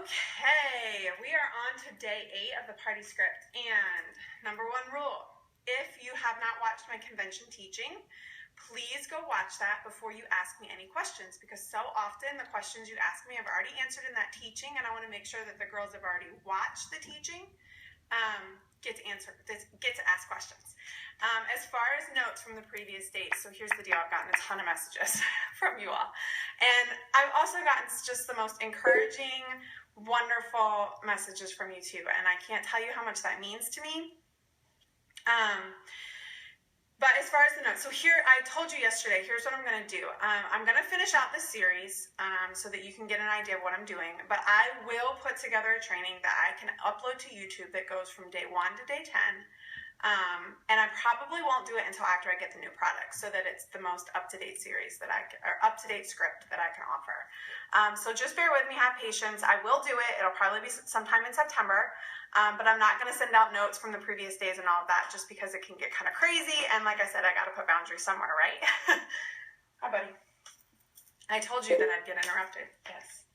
Okay, we are on to day 8 of the party script, and number 1 rule, if you have not watched my convention teaching, please go watch that before you ask me any questions, because so often the questions you ask me I've already answered in that teaching, and I want to make sure that the girls have already watched the teaching get to ask questions. As far as notes from the previous days, so here's the deal, I've gotten a ton of messages from you all, and I've also gotten just the most encouraging, wonderful messages from you too, and I can't tell you how much that means to me. But as far as the notes, so here, I told you yesterday, here's what I'm going to do. I'm going to finish out this series so that you can get an idea of what I'm doing, but I will put together a training that I can upload to YouTube that goes from day 1 to day 10, and I probably won't do it until after I get the new product, so that it's the most up-to-date series that or up-to-date script that I can offer. So just bear with me, have patience. I will do it. It'll probably be sometime in September. But I'm not going to send out notes from the previous days and all of that, just because it can get kind of crazy. And like I said, I got to put boundaries somewhere, right? Hi, buddy. I told you that I'd get interrupted. Yes.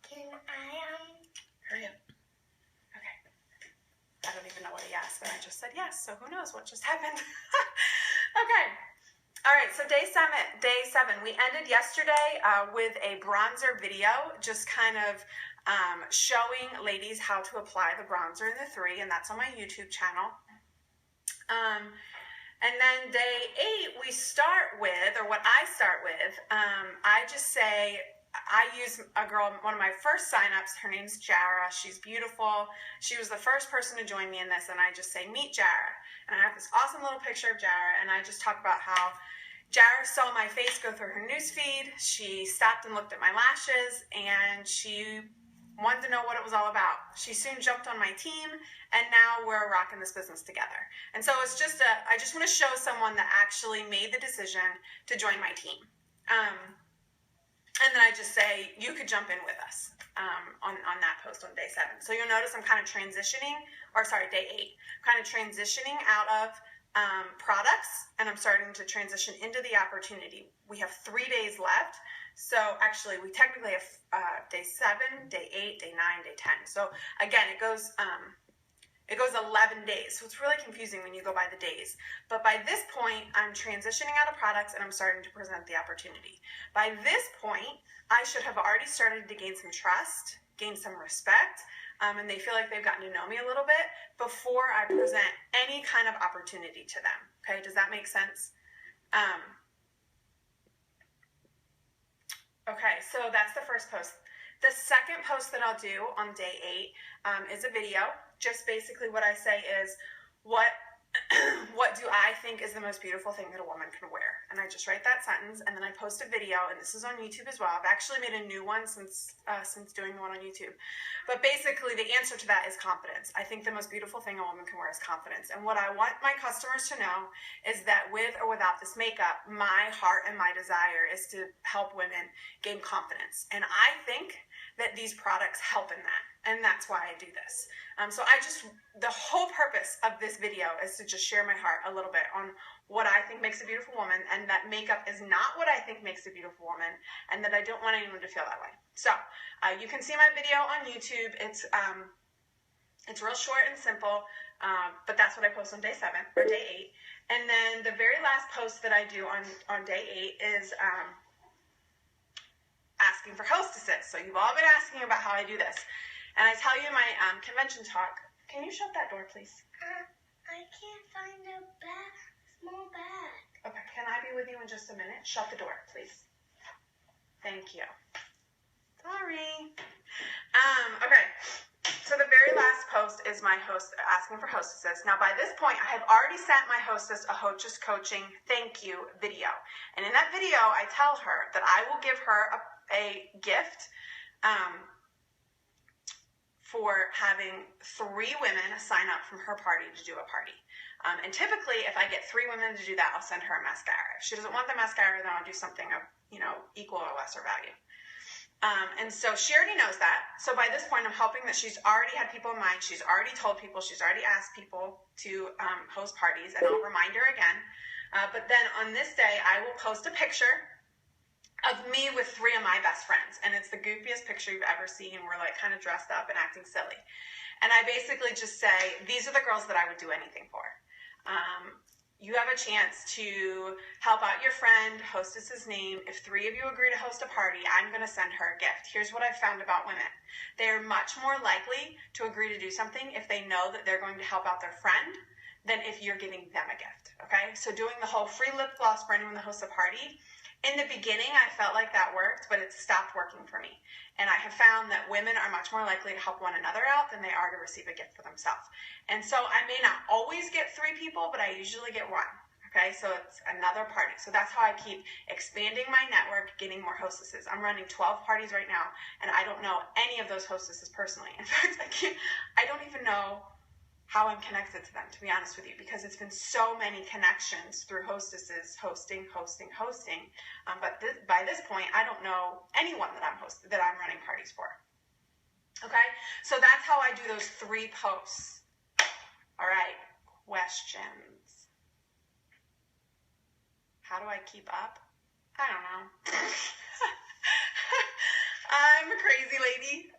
Can I, Hurry up. Okay. I don't even know what he asked, but I just said yes. So who knows what just happened? Okay. All right. So day 7, we ended yesterday with a bronzer video, just kind of showing ladies how to apply the bronzer in the 3, and that's on my YouTube channel. And then day 8, we start with, or what I start with, I just say, I use a girl, one of my first signups, her name's Jara. She's beautiful. She was the first person to join me in this, and I just say, meet Jara. And I have this awesome little picture of Jara, and I just talk about how Jara saw my face go through her newsfeed. She stopped and looked at my lashes, and she wanted to know what it was all about. She soon jumped on my team, and now we're rocking this business together. And so it's just I just want to show someone that actually made the decision to join my team. And then I just say, you could jump in with us on that post on day 7. So you'll notice I'm kind of transitioning, or sorry, day 8, kind of transitioning out of products, and I'm starting to transition into the opportunity. We have 3 days left. So actually, we technically have day 7, day 8, day 9, day 10. So again, it goes 11 days. So it's really confusing when you go by the days. But by this point, I'm transitioning out of products, and I'm starting to present the opportunity. By this point, I should have already started to gain some trust, gain some respect, and they feel like they've gotten to know me a little bit before I present any kind of opportunity to them. Okay, does that make sense? Okay, so that's the first post. The second post that I'll do on day 8 is a video. Just basically what I say is, what do I think is the most beautiful thing that a woman can wear? And I just write that sentence, and then I post a video, and this is on YouTube as well. I've actually made a new one since doing the one on YouTube. But basically, the answer to that is confidence. I think the most beautiful thing a woman can wear is confidence. And what I want my customers to know is that with or without this makeup, my heart and my desire is to help women gain confidence. And I think that these products help in that. And that's why I do this. So the whole purpose of this video is to just share my heart a little bit on what I think makes a beautiful woman, and that makeup is not what I think makes a beautiful woman, and that I don't want anyone to feel that way. So you can see my video on YouTube. It's real short and simple, but that's what I post on day 7 or day 8. And then the very last post that I do on day 8 is asking for hostesses. So you've all been asking about how I do this. And I tell you in my convention talk, can you shut that door, please? I can't find a small bag. Okay, can I be with you in just a minute? Shut the door, please. Thank you. Sorry. Okay, so the very last post is my host asking for hostesses. Now, by this point, I have already sent my hostess a Hostess Coaching thank you video. And in that video, I tell her that I will give her a gift for having 3 women sign up from her party to do a party. And typically, if I get 3 women to do that, I'll send her a mascara. If she doesn't want the mascara, then I'll do something of, equal or lesser value. And so she already knows that. So by this point, I'm hoping that she's already had people in mind. She's already told people. She's already asked people to host parties, and I'll remind her again. But then on this day, I will post a picture of me with 3 of my best friends, and it's the goofiest picture you've ever seen. We're like kind of dressed up and acting silly, and I basically just say, these are the girls that I would do anything for. You have a chance to help out your friend, Hostess's name. If 3 of you agree to host a party, I'm going to send her a gift. Here's what I've found about women. They're much more likely to agree to do something if they know that they're going to help out their friend than if you're giving them a gift, okay? So doing the whole free lip gloss for anyone that hosts a party, in the beginning, I felt like that worked, but it stopped working for me. And I have found that women are much more likely to help one another out than they are to receive a gift for themselves. And so I may not always get 3 people, but I usually get 1. Okay, so it's another party. So that's how I keep expanding my network, getting more hostesses. I'm running 12 parties right now, and I don't know any of those hostesses personally. In fact, I don't even know how I'm connected to them, to be honest with you, because it's been so many connections through hostesses, hosting. But by this point, I don't know anyone that I'm running parties for. Okay, so that's how I do those 3 posts. All right, questions. How do I keep up? I don't know. I'm a crazy lady.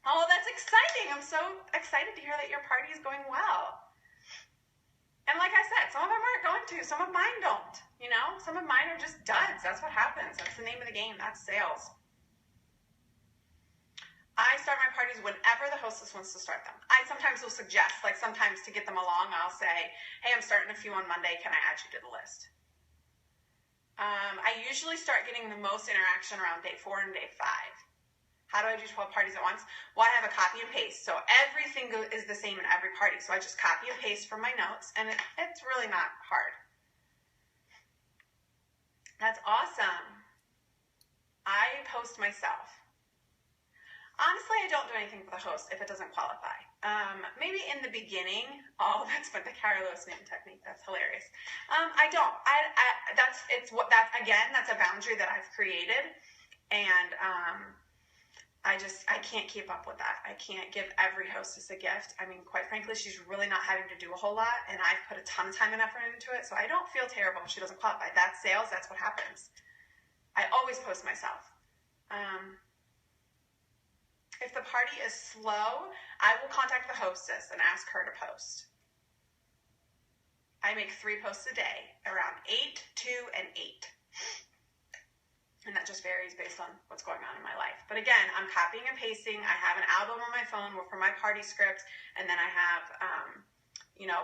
Oh, that's exciting. I'm so excited to hear that your party is going well. And like I said, some of them aren't going to. Some of mine don't. You know, some of mine are just duds. That's what happens. That's the name of the game. That's sales. I start my parties whenever the hostess wants to start them. I sometimes will suggest, like sometimes to get them along, I'll say, hey, I'm starting a few on Monday. Can I add you to the list? I usually start getting the most interaction around day 4 and day 5. How do I do 12 parties at once? Well, I have a copy and paste. So everything is the same in every party. So I just copy and paste from my notes, and it's really not hard. That's awesome. I post myself. Honestly, I don't do anything for the host if it doesn't qualify. Maybe in the beginning, that's the Carlos name technique. That's hilarious. I don't. That's a boundary that I've created, and I can't keep up with that. I can't give every hostess a gift. I mean, quite frankly, she's really not having to do a whole lot, and I've put a ton of time and effort into it, so I don't feel terrible if she doesn't qualify. That's sales. That's what happens. I always post myself. If the party is slow, I will contact the hostess and ask her to post. I make 3 posts a day, around 8, 2, and 8. And that just varies based on what's going on in my life. But again, I'm copying and pasting. I have an album on my phone for my party script, and then I have,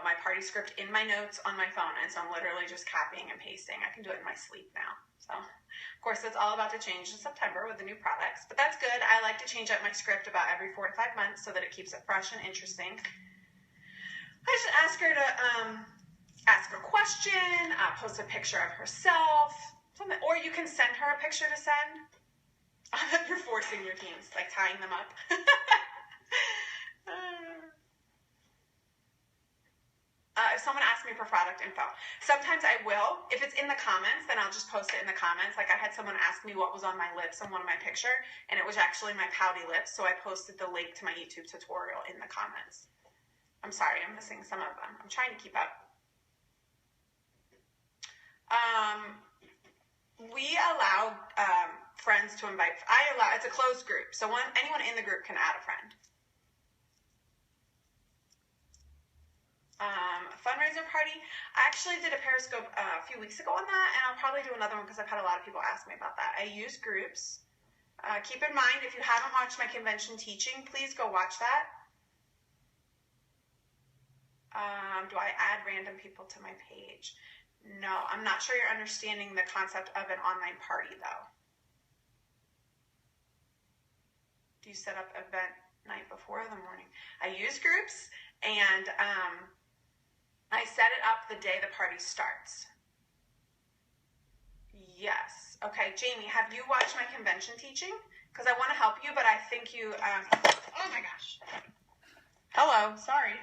my party script in my notes on my phone. And so I'm literally just copying and pasting. I can do it in my sleep now. So, of course, that's all about to change in September with the new products. But that's good. I like to change up my script about every 4 to 5 months so that it keeps it fresh and interesting. I should ask her to ask a question, post a picture of herself. Something, or you can send her a picture to send. You're forcing your teams, like tying them up. If someone asks me for product info, sometimes I will. If it's in the comments, then I'll just post it in the comments. Like I had someone ask me what was on my lips on one of my picture, and it was actually my pouty lips, so I posted the link to my YouTube tutorial in the comments. I'm sorry, I'm missing some of them. I'm trying to keep up. We allow friends to invite. It's a closed group, so anyone in the group can add a friend. Fundraiser party. I actually did a Periscope a few weeks ago on that, and I'll probably do another one because I've had a lot of people ask me about that. I use groups. Keep in mind, if you haven't watched my convention teaching, please go watch that. Do I add random people to my page? No, I'm not sure you're understanding the concept of an online party, though. Do you set up event night before or the morning? I use groups, and I set it up the day the party starts. Yes. Okay, Jamie, have you watched my convention teaching? Because I want to help you, but I think you, oh my gosh. Hello, sorry.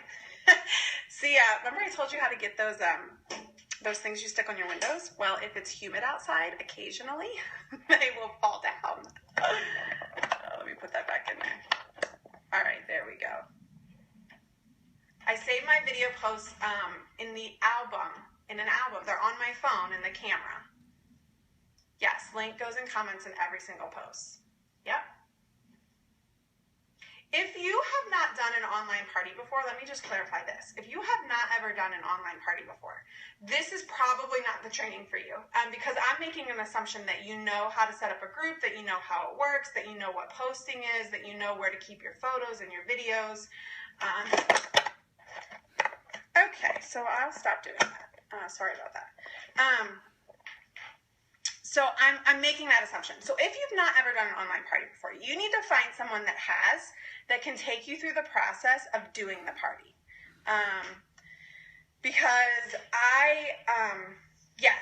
See, remember I told you how to get those things you stick on your windows? Well, if it's humid outside, occasionally, they will fall down. Let me put that back in there. All right, there we go. I save my video posts in an album. They're on my phone in the camera. Yes, link goes in comments in every single post. Yep. If you have not done an online party before, let me just clarify this. If you have not ever done an online party before, this is probably not the training for you, because I'm making an assumption that you know how to set up a group, that you know how it works, that you know what posting is, that you know where to keep your photos and your videos. Okay, so I'll stop doing that. Sorry about that. So I'm making that assumption. So if you've not ever done an online party before, you need to find someone that can take you through the process of doing the party. Because I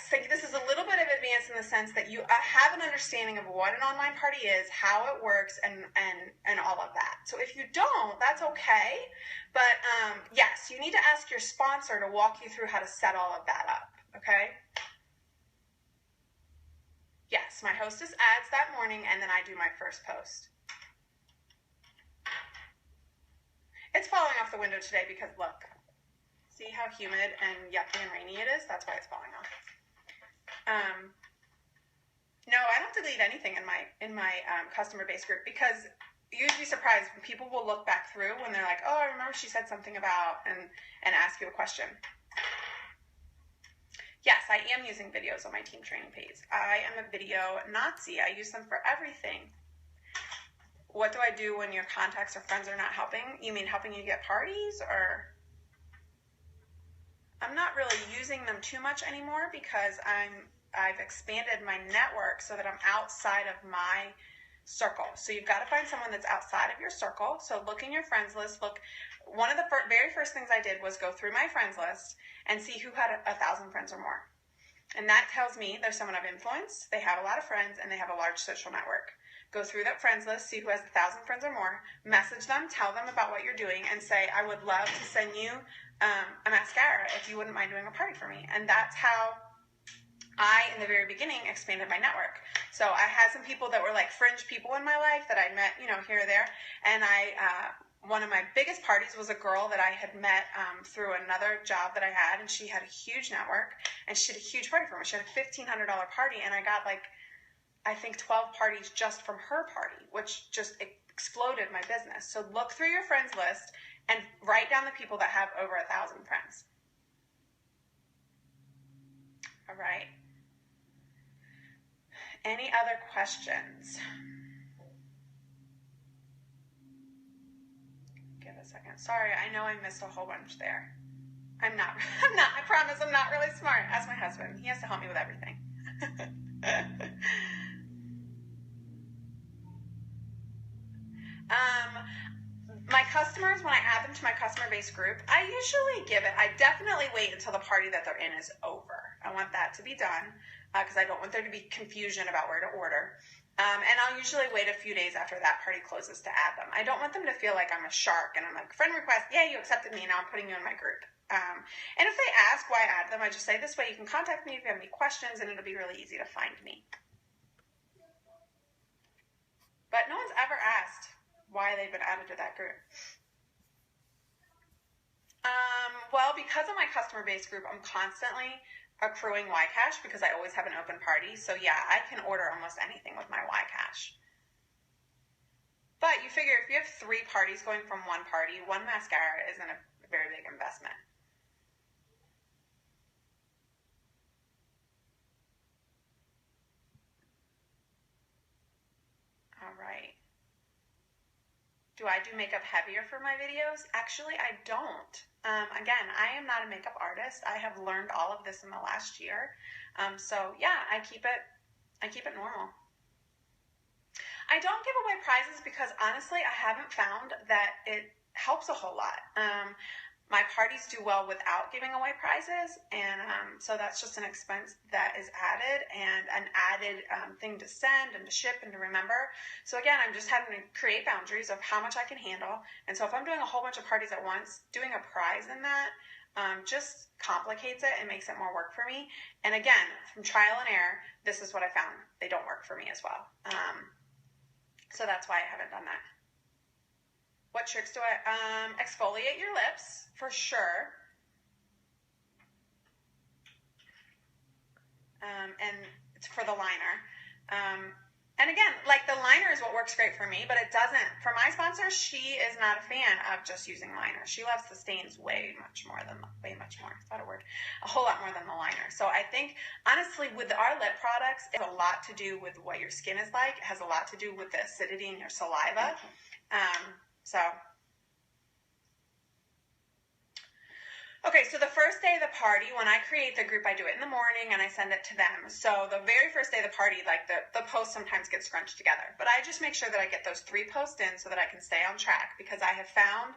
think this is a little bit of advance in the sense that you have an understanding of what an online party is, how it works, and all of that. So if you don't, that's okay. But yes, you need to ask your sponsor to walk you through how to set all of that up, okay? Yes, my hostess adds that morning, and then I do my first post. It's falling off the window today because, look, see how humid and yucky and rainy it is? That's why it's falling off. No, I don't delete anything in my customer base group, because you'd be surprised when people will look back through when they're like, oh, I remember she said something about, and ask you a question. Yes, I am using videos on my team training page. I am a video Nazi. I use them for everything. What do I do when your contacts or friends are not helping? You mean helping you get parties? Or I'm not really using them too much anymore because I've expanded my network so that I'm outside of my circle. So you've got to find someone that's outside of your circle. So look in your friends list. Look, one of the very first things I did was go through my friends list and see who had 1,000 friends or more. And that tells me there's someone of influence, they have a lot of friends, and they have a large social network. Go through that friends list, see who has 1,000 friends or more, message them, tell them about what you're doing, and say, I would love to send you a mascara if you wouldn't mind doing a party for me. And that's how I, in the very beginning, expanded my network. So I had some people that were like fringe people in my life that I met, here or there. And one of my biggest parties was a girl that I had met through another job that I had, and she had a huge network, and she had a huge party for me. She had a $1,500 party, and I got I think 12 parties just from her party, which just exploded my business. So look through your friends list and write down the people that have over 1,000 friends. All right. Any other questions? Give a second. Sorry, I know I missed a whole bunch there. I promise I'm not really smart. Ask my husband. He has to help me with everything. My customers, when I add them to my customer base group, I definitely wait until the party that they're in is over. I want that to be done because I don't want there to be confusion about where to order. And I'll usually wait a few days after that party closes to add them. I don't want them to feel like I'm a shark and I'm like, friend request, yeah, you accepted me, now I'm putting you in my group. And if they ask why I add them, I just say, this way you can contact me if you have any questions, and it'll be really easy to find me. But no one's ever asked why they've been added to that group. Well, because of my customer base group, I'm constantly accruing Ycash because I always have an open party. So yeah, I can order almost anything with my Ycash. But you figure if you have 3 parties going from one party, one mascara isn't a very big investment. All right. Do I do makeup heavier for my videos? Actually, I don't. Again, I am not a makeup artist. I have learned all of this in the last year. So yeah, I keep it normal. I don't give away prizes because honestly, I haven't found that it helps a whole lot. My parties do well without giving away prizes, and so that's just an expense that is added and an added thing to send and to ship and to remember. So again, I'm just having to create boundaries of how much I can handle. And so if I'm doing a whole bunch of parties at once, doing a prize in that just complicates it and makes it more work for me. And again, from trial and error, this is what I found. They don't work for me as well. So that's why I haven't done that. What tricks do I exfoliate your lips for sure. And It's for the liner. And again, like the liner is what works great for me, but it doesn't. For my sponsor, she is not a fan of just using liner. She loves the stains way much more. Is that a word? A whole lot more than the liner. So I think, honestly, with our lip products, it has a lot to do with what your skin is like. It has a lot to do with the acidity in your saliva. Okay, so the first day of the party, when I create the group, I do it in the morning and I send it to them. So the very first day of the party, like the posts sometimes get scrunched together. But I just make sure that I get those 3 posts in so that I can stay on track, because I have found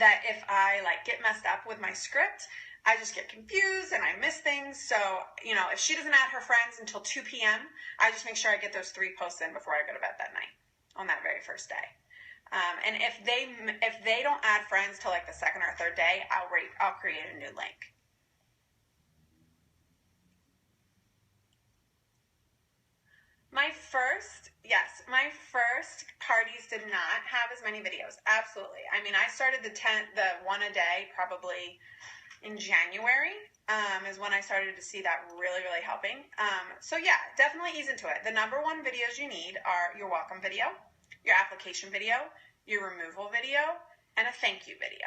that if I like get messed up with my script, I just get confused and I miss things. So, if she doesn't add her friends until 2 p.m., I just make sure I get those 3 posts in before I go to bed that night on that very first day. And if they don't add friends till like the second or third day, I'll create a new link. My first parties did not have as many videos. Absolutely. I mean, I started the one a day probably in January, is when I started to see that really, really helping. So yeah, definitely ease into it. The number 1 videos you need are your welcome video, your application video, your removal video, and a thank you video.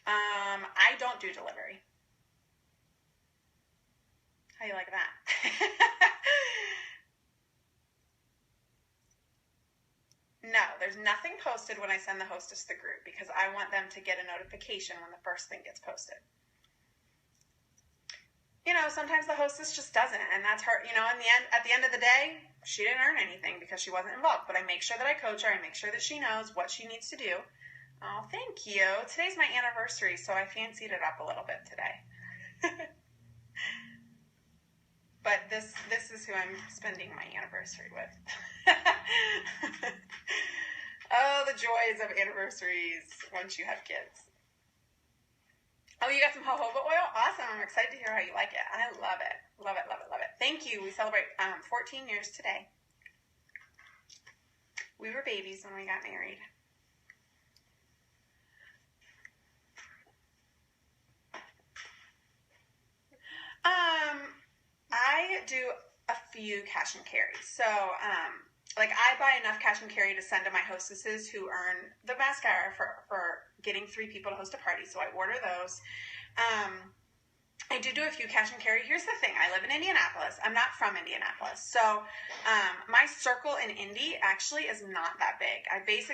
I don't do delivery. How do you like that? No, there's nothing posted when I send the Hostess the group, because I want them to get a notification when the first thing gets posted. Sometimes the Hostess just doesn't, and that's her. At the end of the day, she didn't earn anything because she wasn't involved. But I make sure that I coach her. I make sure that she knows what she needs to do. Oh, thank you. Today's my anniversary, so I fancied it up a little bit today. But this is who I'm spending my anniversary with. Oh, the joys of anniversaries once you have kids. Oh, you got some jojoba oil? Awesome. I'm excited to hear how you like it. I love it. Love it, love it, love it. Thank you. We celebrate 14 years today. We were babies when we got married. I do a few cash and carries. So, I buy enough cash and carry to send to my hostesses who earn the mascara for getting 3 people to host a party. So I order those. I do a few cash and carry. Here's the thing. I live in Indianapolis. I'm not from Indianapolis. So my circle in Indy actually is not that big.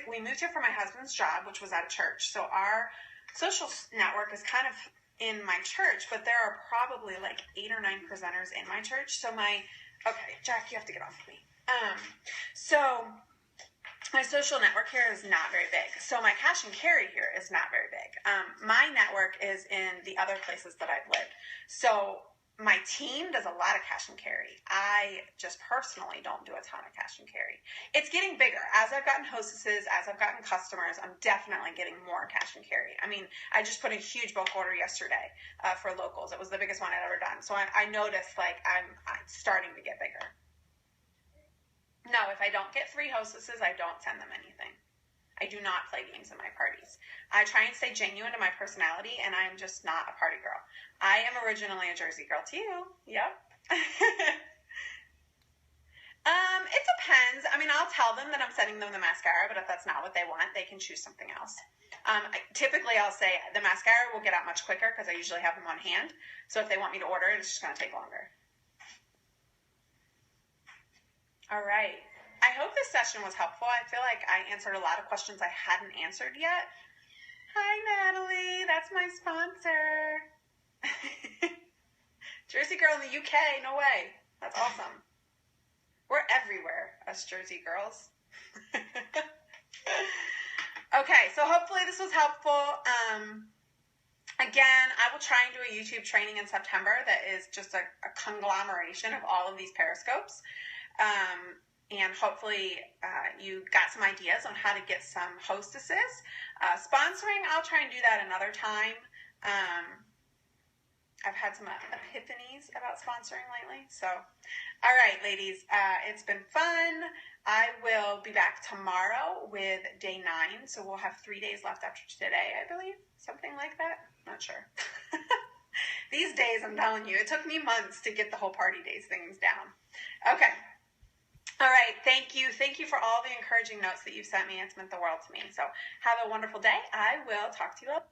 We moved here for my husband's job, which was at a church. So our social network is kind of in my church, but there are probably like 8 or 9 presenters in my church. So okay, Jack, you have to get off of me. So my social network here is not very big. So my cash and carry here is not very big. My network is in the other places that I've lived. So my team does a lot of cash and carry. I just personally don't do a ton of cash and carry. It's getting bigger. As I've gotten hostesses, as I've gotten customers, I'm definitely getting more cash and carry. I mean, I just put a huge bulk order yesterday for locals. It was the biggest one I'd ever done. So I noticed I'm starting to get bigger. No, if I don't get 3 hostesses, I don't send them anything. I do not play games in my parties. I try and stay genuine to my personality, and I'm just not a party girl. I am originally a Jersey girl too. Yep. It depends. I mean, I'll tell them that I'm sending them the mascara, but if that's not what they want, they can choose something else. Typically, I'll say the mascara will get out much quicker because I usually have them on hand. So if they want me to order it, it's just going to take longer. All right. I hope this session was helpful. I feel like I answered a lot of questions I hadn't answered yet. Hi, Natalie. That's my sponsor. Jersey girl in the UK. No way. That's awesome. We're everywhere, us Jersey girls. Okay, so hopefully this was helpful. Again, I will try and do a YouTube training in September that is just a conglomeration of all of these periscopes. And hopefully you got some ideas on how to get some hostesses. Sponsoring, I'll try and do that another time. I've had some epiphanies about sponsoring lately. So, all right, ladies, it's been fun. I will be back tomorrow with day 9. So we'll have 3 days left after today, I believe. Something like that. Not sure. These days, I'm telling you, it took me months to get the whole party days things down. Okay. All right. Thank you. Thank you for all the encouraging notes that you've sent me. It's meant the world to me. So have a wonderful day. I will talk to you all.